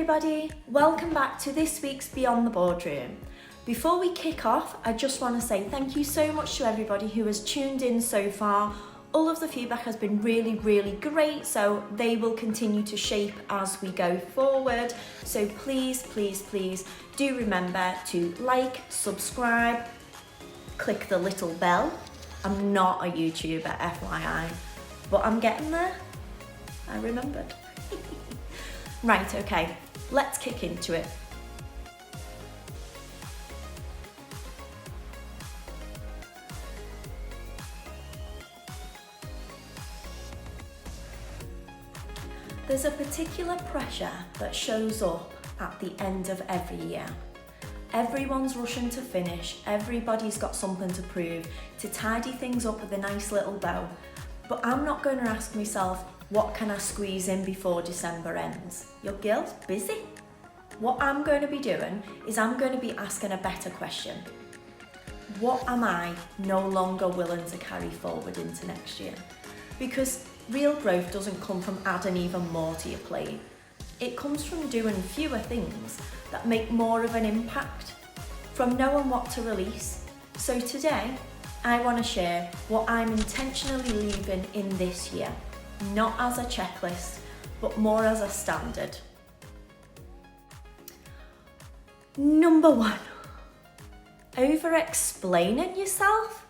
everybody, welcome back to this week's Beyond the Boardroom. Before we kick off, I just want to say thank you so much to everybody who has tuned in so far. All of the feedback has been really great, so they will continue to shape as we go forward. So please do remember to like, subscribe, click the little bell. I'm not a YouTuber, FYI, but I'm getting there. I remembered. Right, okay, let's kick into it. There's a particular pressure that shows up at the end of every year. Everyone's rushing to finish, everybody's got something to prove, to tidy things up with a nice little bow. But I'm not going to ask myself, what can I squeeze in before December ends? Your girl's busy. What I'm going to be doing is I'm going to be asking a better question. What am I no longer willing to carry forward into next year? Because real growth doesn't come from adding even more to your plate. It comes from doing fewer things that make more of an impact, from knowing what to release. So today, I want to share what I'm intentionally leaving in this year, not as a checklist, but more as a standard. Number 1, over-explaining yourself.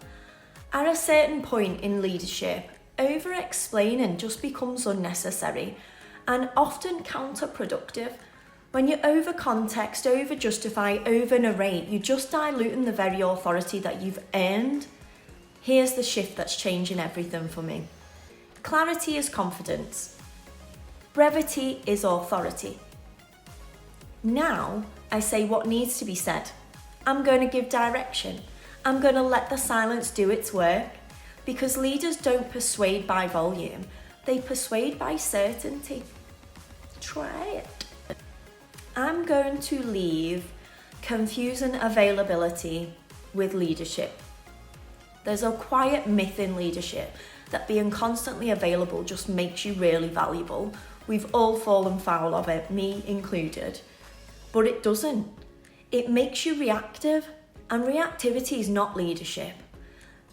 At a certain point in leadership, over-explaining just becomes unnecessary and often counterproductive. When you over-context, over-justify, over-narrate, you're just diluting the very authority that you've earned. Here's the shift that's changing everything for me. Clarity is confidence. Brevity is authority. Now I say what needs to be said. I'm going to give direction. I'm going to let the silence do its work, because leaders don't persuade by volume. They persuade by certainty. Try it. I'm going to leave confusing availability with leadership. There's a quiet myth in leadership that being constantly available just makes you really valuable. We've all fallen foul of it, me included. But it doesn't. It makes you reactive, and reactivity is not leadership.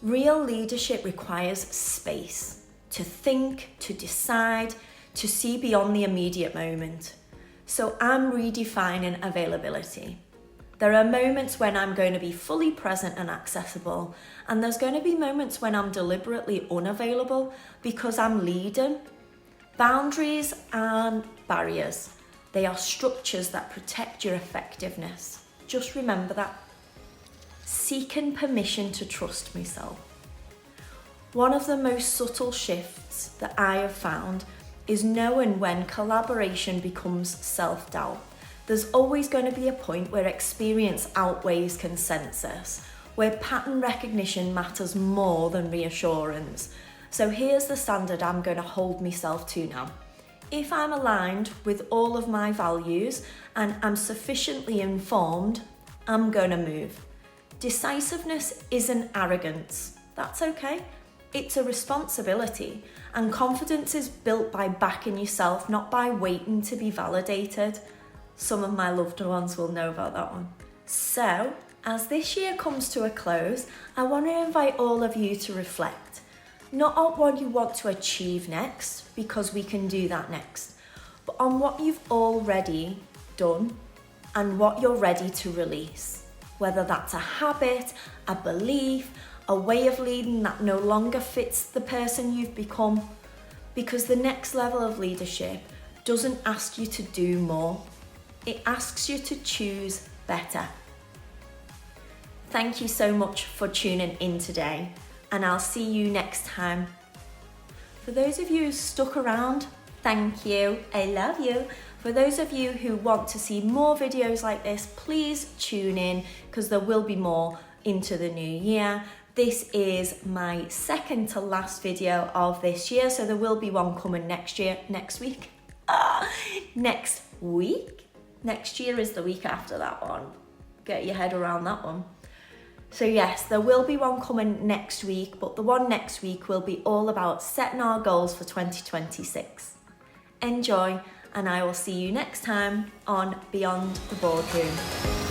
Real leadership requires space to think, to decide, to see beyond the immediate moment. So I'm redefining availability. There are moments when I'm going to be fully present and accessible, and there's going to be moments when I'm deliberately unavailable because I'm leading. Boundaries aren't barriers. They are structures that protect your effectiveness. Just remember that. Seeking permission to trust myself. One of the most subtle shifts that I have found is knowing when collaboration becomes self-doubt. There's always going to be a point where experience outweighs consensus, where pattern recognition matters more than reassurance. So here's the standard I'm going to hold myself to now. If I'm aligned with all of my values and I'm sufficiently informed, I'm going to move. Decisiveness isn't arrogance. That's okay. It's a responsibility, and confidence is built by backing yourself, not by waiting to be validated. Some of my loved ones will know about that one. So, as this year comes to a close, I want to invite all of you to reflect. Not on what you want to achieve next, because we can do that next, but on what you've already done and what you're ready to release. Whether that's a habit, a belief, a way of leading that no longer fits the person you've become. Because the next level of leadership doesn't ask you to do more. It asks you to choose better. Thank you so much for tuning in today, and I'll see you next time. For those of you who stuck around, thank you. I love you. For those of you who want to see more videos like this, please tune in, because there will be more into the new year. This is my second to last video of this year, so there will be one coming next week. Next year is the week after that one. Get your head around that one. So yes, there will be one coming next week, but the one next week will be all about setting our goals for 2026. Enjoy, and I will see you next time on Beyond the Boardroom.